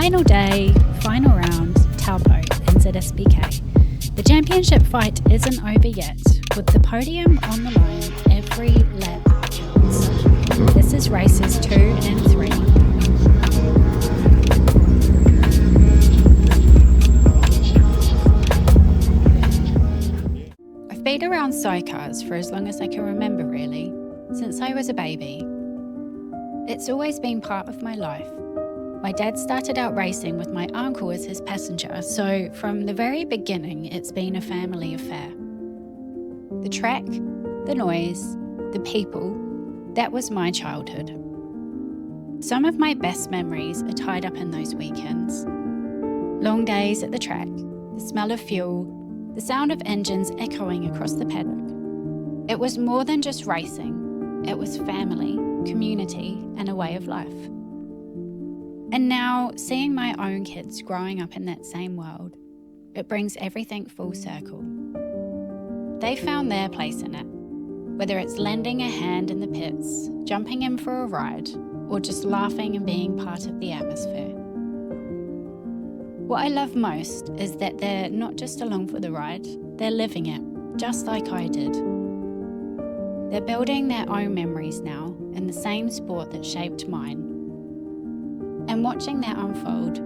Final day, final round, Taupo, NZSBK. The championship fight isn't over yet, with the podium on the line. Every lap counts. This is races 2 and 3. I've been around sidecars for as long as I can remember, really, since I was a baby. It's always been part of my life. My dad started out racing with my uncle as his passenger, so from the very beginning it's been a family affair. The track, the noise, the people, that was my childhood. Some of my best memories are tied up in those weekends. Long days at the track, the smell of fuel, the sound of engines echoing across the paddock. It was more than just racing, it was family, community, and a way of life. And now, seeing my own kids growing up in that same world, it brings everything full circle. They found their place in it, whether it's lending a hand in the pits, jumping in for a ride, or just laughing and being part of the atmosphere. What I love most is that they're not just along for the ride, they're living it, just like I did. They're building their own memories now in the same sport that shaped mine. And watching that unfold,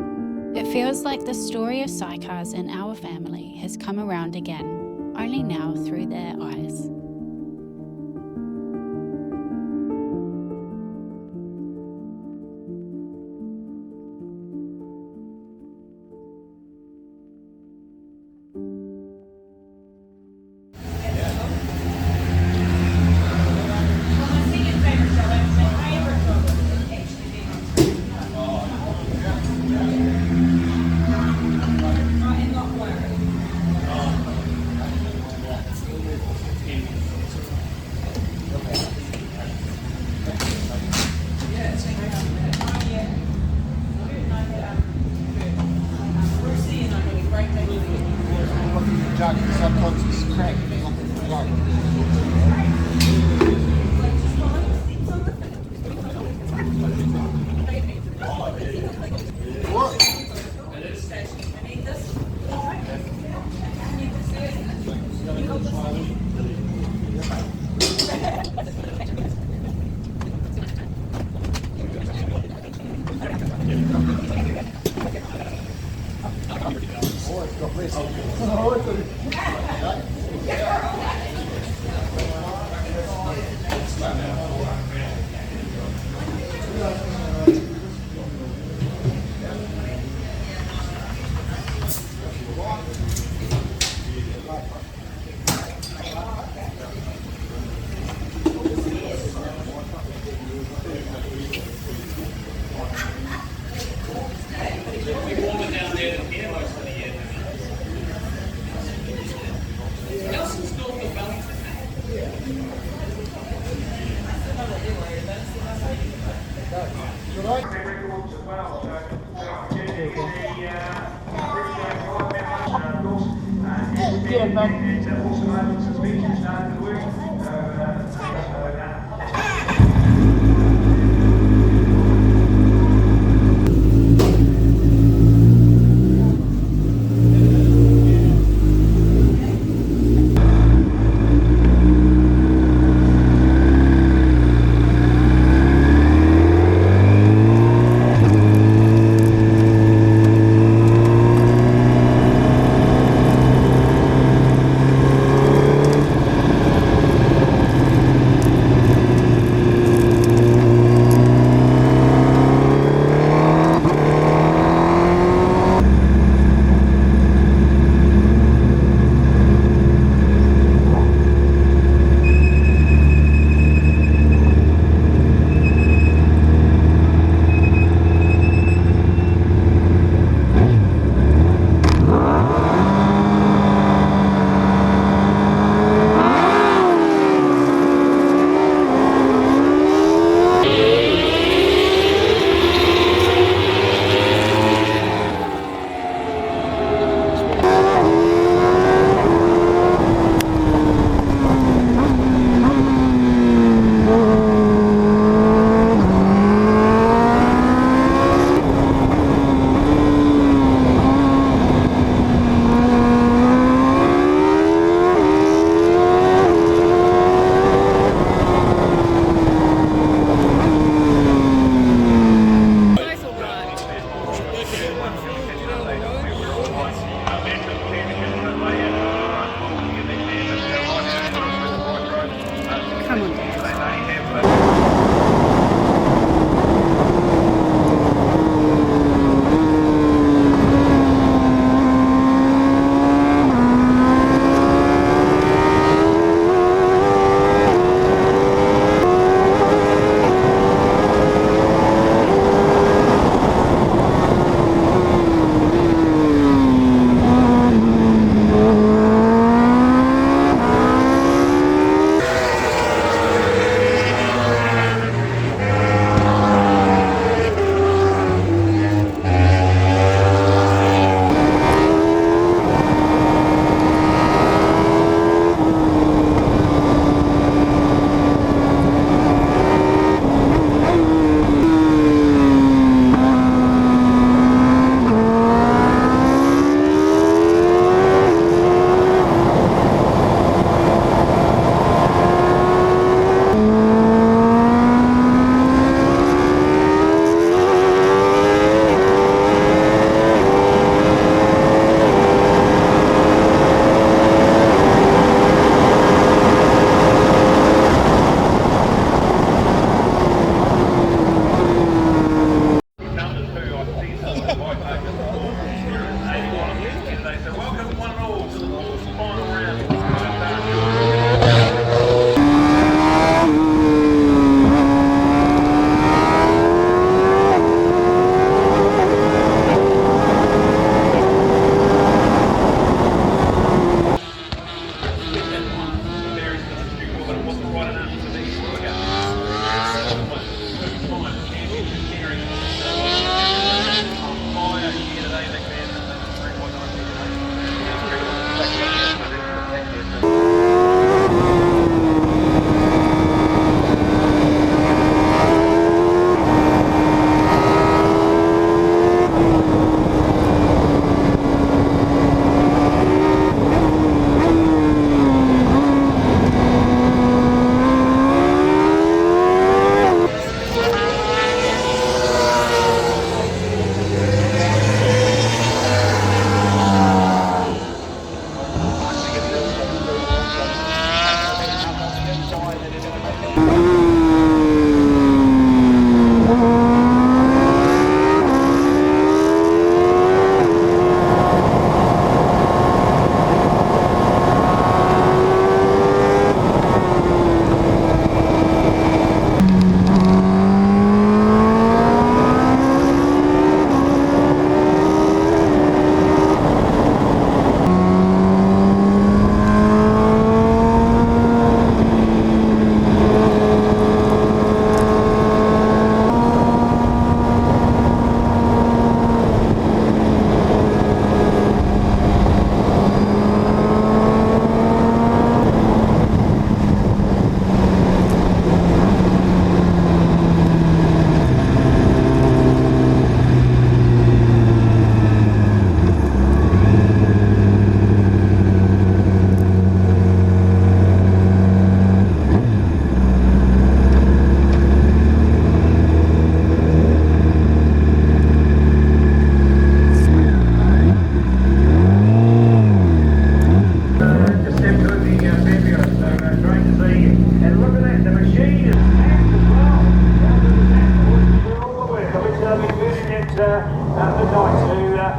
it feels like the story of sidecars in our family has come around again, only now through their eyes.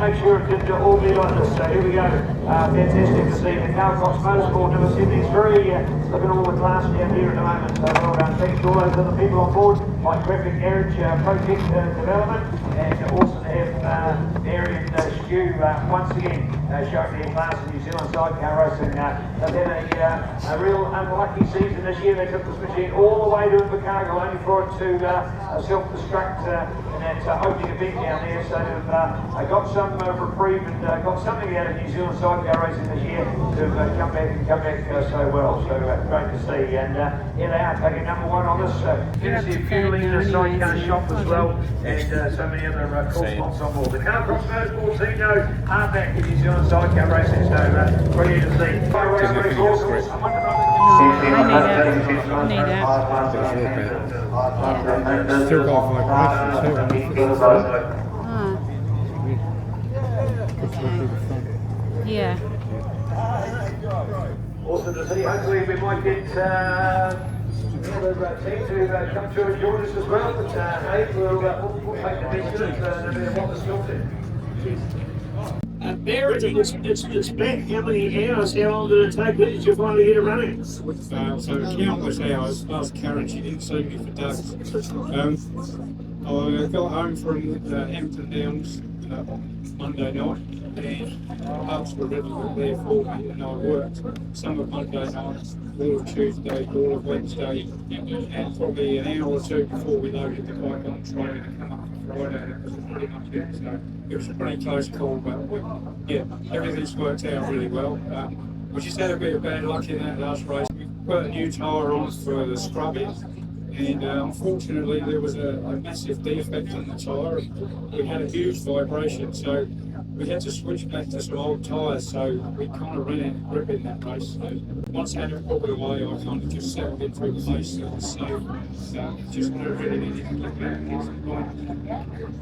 Make sure it can all be like this. So here we go. Fantastic to see the Taupo Motorsport number 73. Looking at all the class down here at the moment. So well done. Thanks to all those other people on board, like Graphic Carriage Project Development, and also to have Mary and Stu once again showing their class in New Zealand sidecar racing. They've had a real unlucky season this year. They took this machine all the way to Invercargill only for it to self-destruct in that opening event down there. So they've got some reprieve and got something out of New Zealand sidecar racing this year to come back so well. So great to see. And here they are taking number one on this. Courtesy of Fueling, the sidecar shop as well, and so many other cool spots on board. The Taupo Motorsport team are back in New Zealand sidecar racing, so brilliant to see. Still got vibration too. Yeah. Awesome to see. Hopefully we might get another team to come through and join us as well. But hey, we'll take the best of it, no matter what the scope is. Barrett, it's back. How many hours? How long did it take? Did you finally get it running? So countless hours. Last Karen, she didn't see me for days. I got home from Hampton Downs Monday night, and pubs were relatively there for me, and I worked some of Monday night, all of Tuesday, all of Wednesday, and probably an hour or two before we loaded the bike on the train to come up for Friday. It was pretty much it, so it was a pretty close call, but yeah, everything's worked out really well. We just had a bit of bad luck in that last race. We put a new tyre on for the scrubbing, and unfortunately there was a massive defect in the tyre. We had a huge vibration, so we had to switch back to some old tyres, so we kind of ran out of grip in that race. So once I had it put away, I kind of just settled into a place that was safe. Just really needed to get back and get some point.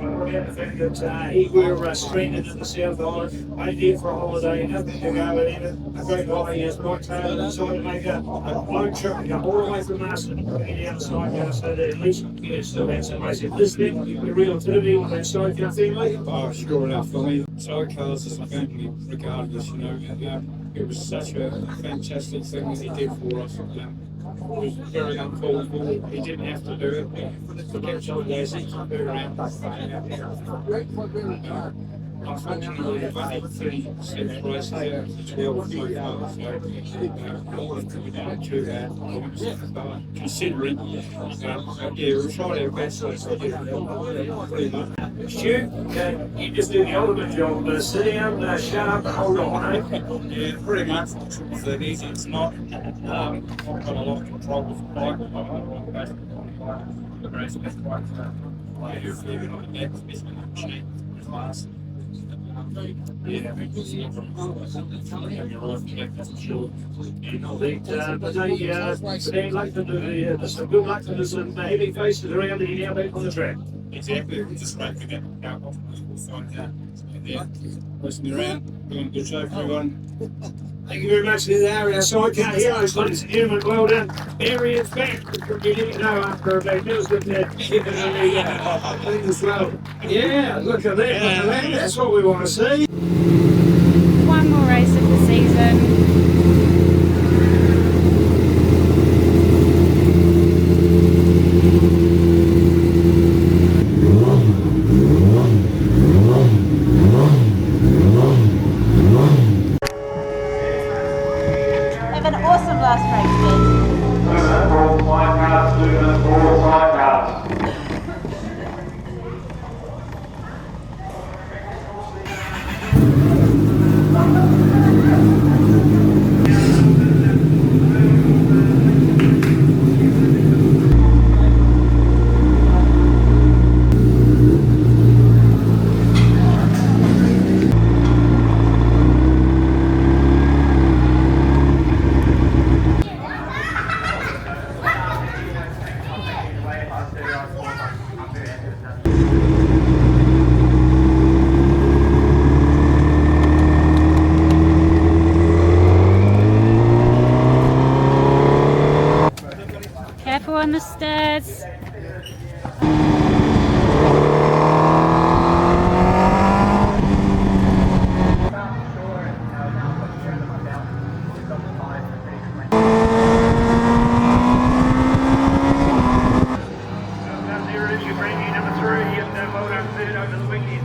What about the fact that we were stranded in the South Island, only there for a holiday, nothing to go with it. A great holiday as Mike Taylor decided to make a long trip and come all the way from Marston to bring it down the sidecar so that at least you still had some racing. This thing, the real activity on that sidecar family? Oh, sure enough. I mean, sidecars is a family regardless, you know, and it was such a fantastic thing that he did for us. It was very uncalled for. He didn't have to do it. He kept on lazy, around. unfortunately, we've only 36 races out of the 12 so far, so all of them down to that. Considering, yeah, we've tried our best to get it pretty much. Stu, you just do the ultimate job. Sit down, shut up, and hold on, eh? Yeah, pretty much. It's not. I've got a lot of control with the bike. The race is quite even on the deck, especially on the machine. Class. Yeah, they like to do there's some good luck to do some heavy faces around the now back on the track. exactly. We're just making that out of the side there. Yeah, listening around, doing a good show for everyone. Thank you very much to our sidecar heroes, ladies and gentlemen. Well done. Barry is back. You didn't know after about news that thing as well. Yeah, look at that, look at that. That's what we want to see. One more race of the season. Have an awesome last race, Careful on the stairs. You bring in number 3 and well done third over the weekend.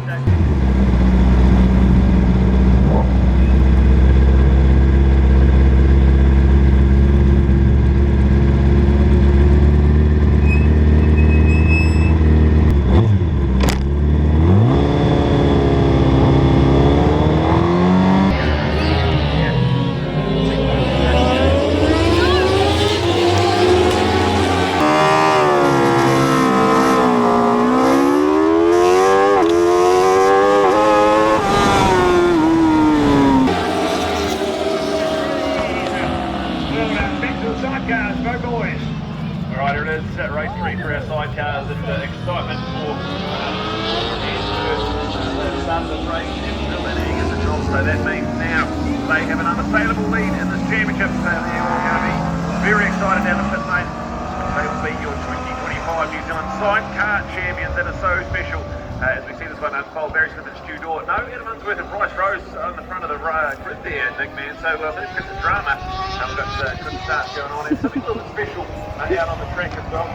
Sidecars, go boys. Alright, here it is, race 3 for our sidecars and excitement for the start of this race is still in Egan the job, so that means now they have an unassailable lead in this championship, so they're all going to be very excited down the pit lane. They will be your 2025 New Zealand sidecar champions. That is so special as we see this one unfold. Barry Smith and Stu Dorr. No Adam Unsworth and Bryce Rose on the front of the grid there, Nick, man. So let's get the drama. We've got good start going on and something a little bit special out on the track as well.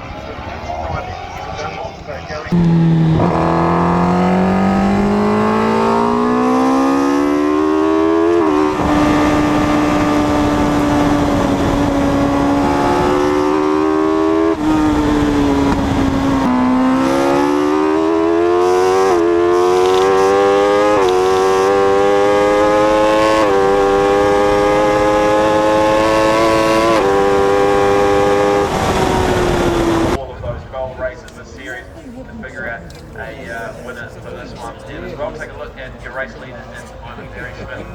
Take a look at your race leaders and Barry Smith and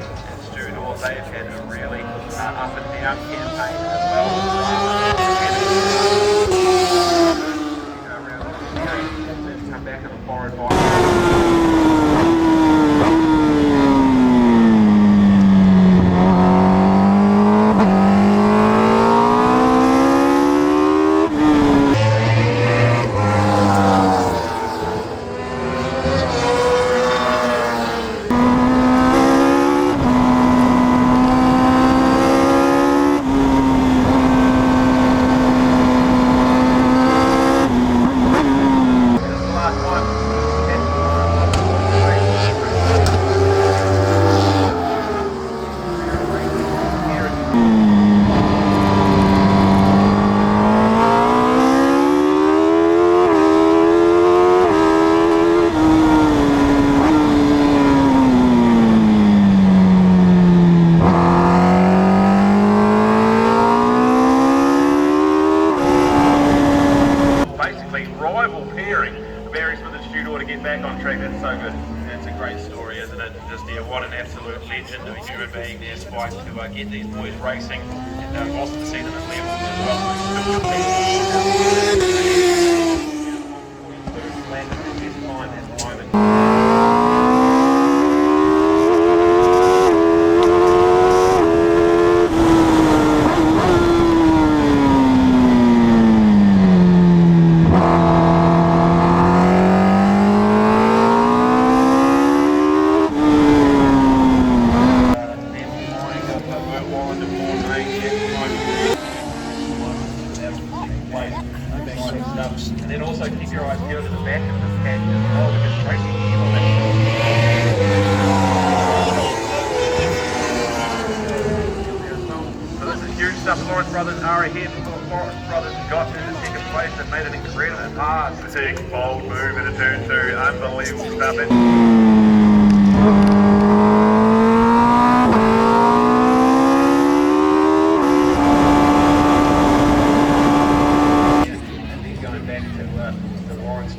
Stu Dorr. They have had a really up and down campaign as well. Come back in the forward twice to get these boys racing, and awesome to see them at levels as well. Landed the best time at the moment. And then also keep your eyes peeled to the back of this patch as well, because Tracy Hill on that. So this is huge stuff. The Lawrence brothers are ahead. The Lawrence brothers got to the second place and made it incredibly hard. Big, bold move into turn 2. Unbelievable stuff.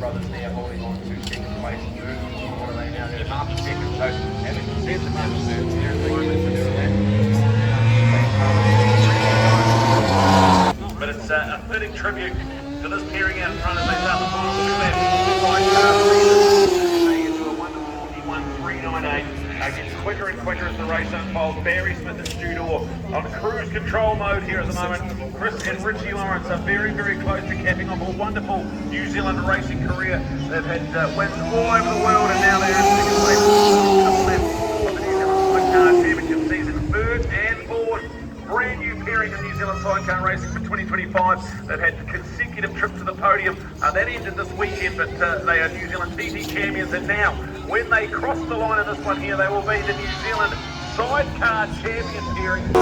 Brothers now holding on to second place and moving forward. They now get half a second, so having said the most there at the moment for their lap. But it's a fitting tribute to this pairing out in front as they start the final two laps. They get to a 1:41.398. Gets quicker and quicker as the race unfolds. Barry Smith and Stu Dorr on cruise control mode here at the moment. Chris and Richie Lawrence are very, very close to capping off a wonderful New Zealand racing career. They've had wins all over the world, and now they're in second place of the New Zealand Sidecar Championship season. Third and fourth, brand new pairing of New Zealand sidecar racing for 2025. They've had consecutive trips to the podium. That ended this weekend, but they are New Zealand TT champions, and now when they cross the line in this one here, they will be the New Zealand sidecar champion pairing.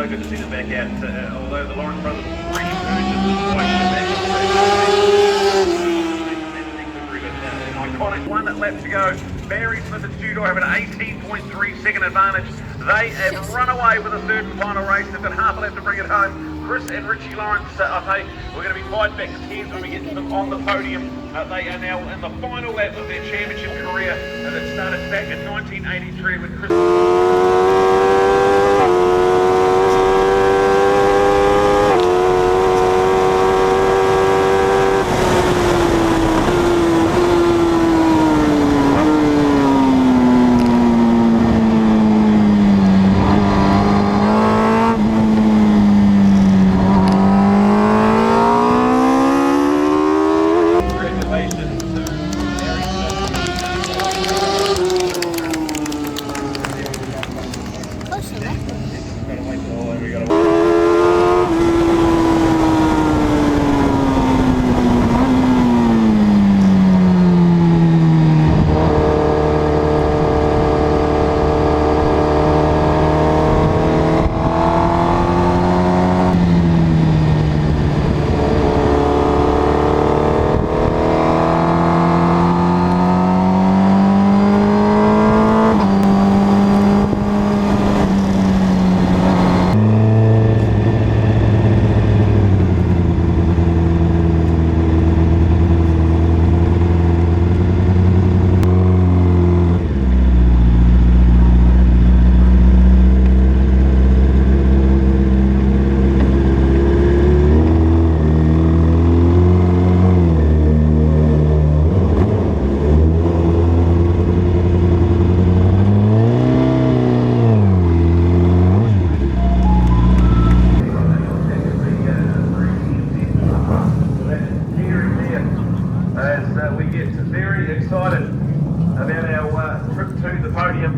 Good to see them back out, although the Lawrence brothers re-emerged at this point. An iconic one that lap to go. Barry Smith and Stu Dorr have an 18.3 second advantage. They have run away with the third and final race. They've got half a lap to bring it home. Chris and Richie Lawrence, I think we're going to be fighting back to tears when we get to them on the podium. They are now in the final lap of their championship career that started back in 1983 with Chris.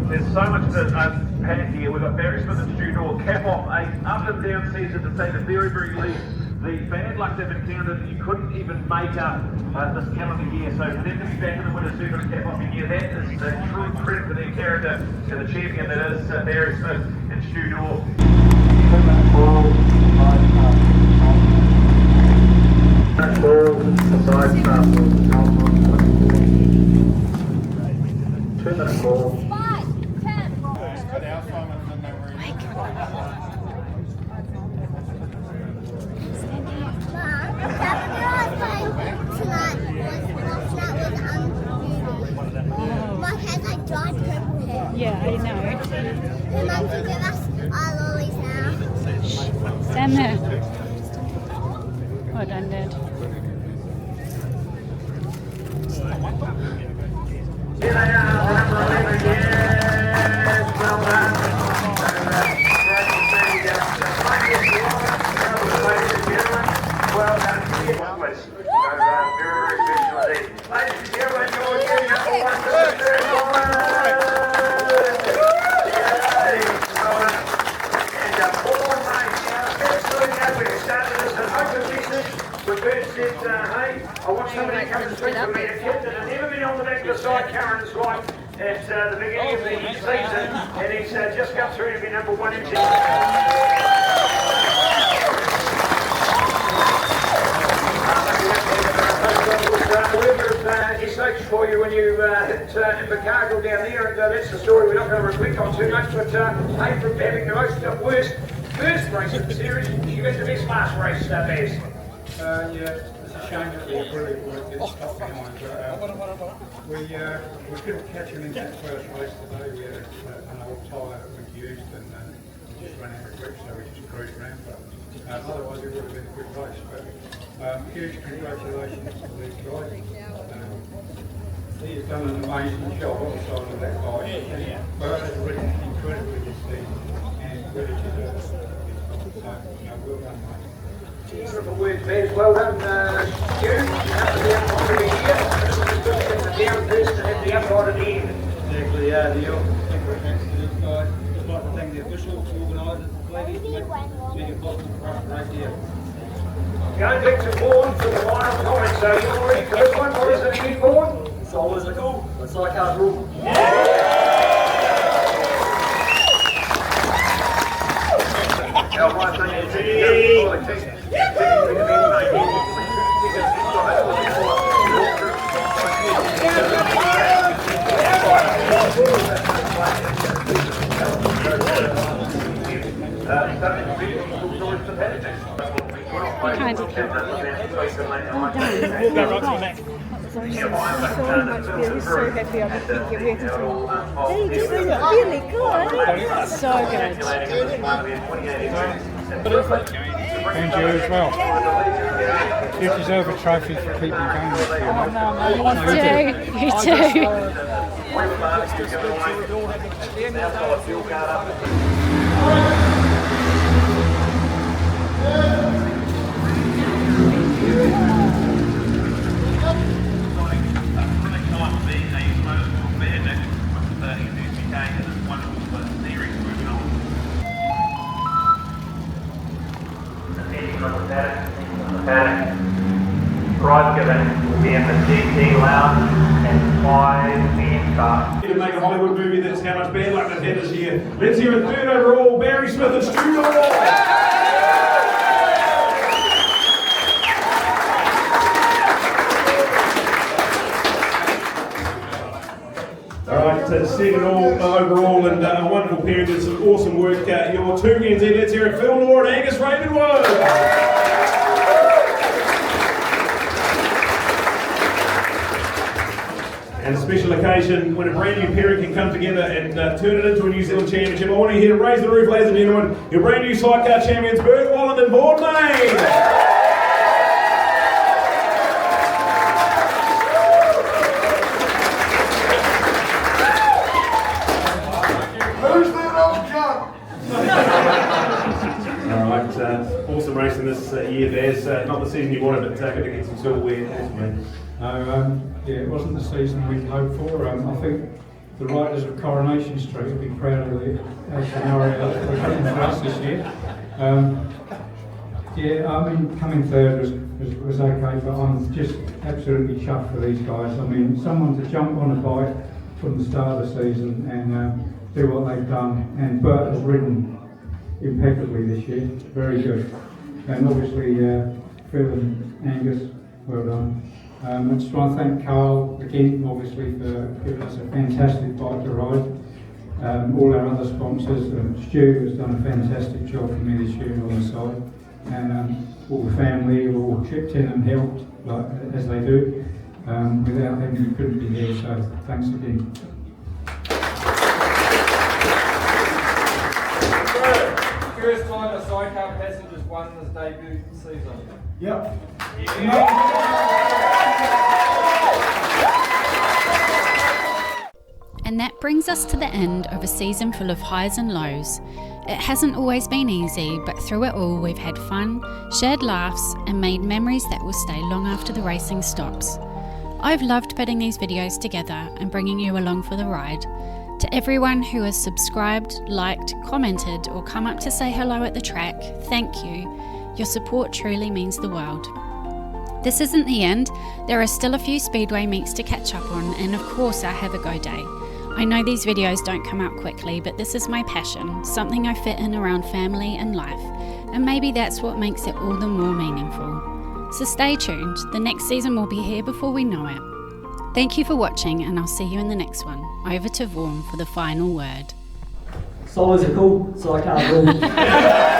There's so much to unpack here. We've got Barry Smith and Stu Dorr cap off a up and down season to say the very, very least. The bad luck they've encountered, you couldn't even make up this calendar year. So for them to be back in the winner's circle and cap off a year, that is a true credit to their character and the champion that is Barry Smith and Stu Dorr. Yeah, I know. Her mum can give us our lollies now. Stand there. Well done, Dad. Here they are, number 11, yes, well done. Ladies and gentlemen, well done. Very, very special indeed. Ladies and gentlemen, you're getting number 1 to the third line. We've said, hey, I want somebody to come and speak to me. A kid that has never been on the back of the sidecar in his life at the beginning of the season, and he's just come through to be number 1 in SH for you when you hit Invercargill down there, and that's the story we're not going to reflect on too much, but hey, from having the most worst first race of the series, you got the best last race, Baz. Yeah, it's a shame that we really worked this stuff behind, but we couldn't catch him in that first race today. We had an old tyre that went used and just ran out of grip, so we just cruised around. But otherwise, it would have been a good race. But huge congratulations to these guys. He's done an amazing job on the side of that bike. Bert has ridden incredibly this season and really deserves it. So, well done, mate. Beautiful words, Baz. Well done, Stu. You have to be up on the here. The down person and the up on the end. Exactly, yeah. The secret next to this guy. Just like to thank the officials, the organisers, the ladies, make it possible for us to race here. Going back to Vaughan for the final comment. So you're ready for this one. What is it again, Vaughan? Soul is a cool. It's like our rule. Our one thing is So much good. We're so happy. I think we're really good. So good. And you as well. You deserve a trophy for keeping going this year. You too. Prize given will be in the GT Lounge and 5 PM car. To make a Hollywood movie, that's how much bad luck they've had this year. Let's hear it third overall, Barry Smith and Stu Law. Alright, second overall and a wonderful period. Did some awesome work. Your 2 NZ, let's hear it, Phil Law and Angus Ravenwood. And a special occasion when a brand new pairing can come together and turn it into a New Zealand championship. I want to hear raise the roof, ladies and gentlemen. Your brand new sidecar champions, Bert Walland and Vaughan Main. Who's that old John? Alright, awesome racing this year, Baz. Not the season you wanted, but good to get some silverware. Yeah, it wasn't the season we'd hoped for. I think the riders of Coronation Street will be proud of the scenario that we're having for us this year. Yeah, I mean, coming third was okay, but I'm just absolutely chuffed for these guys. I mean, someone to jump on a bike from the start of the season and do what they've done. And Bert has ridden impeccably this year, very good. And obviously, Phil and Angus, well done. I just want to thank Carl again, obviously, for giving us a fantastic bike to ride. All our other sponsors, Stu has done a fantastic job for me this year on the side, and all the family have all chipped in and helped, as they do. Without them, we couldn't be here, so thanks again. First time a sidecar passenger's won this debut season. Yep. And that brings us to the end of a season full of highs and lows. It hasn't always been easy, but through it all we've had fun, shared laughs, and made memories that will stay long after the racing stops. I've loved putting these videos together and bringing you along for the ride. To everyone who has subscribed, liked, commented, or come up to say hello at the track, thank you. Your support truly means the world. This isn't the end. There are still a few Speedway meets to catch up on, and of course our Have a Go Day. I know these videos don't come out quickly, but this is my passion, something I fit in around family and life, and maybe that's what makes it all the more meaningful. So stay tuned, the next season will be here before we know it. Thank you for watching, and I'll see you in the next one. Over to Vaughan for the final word. Solos are cool, so I can't rule.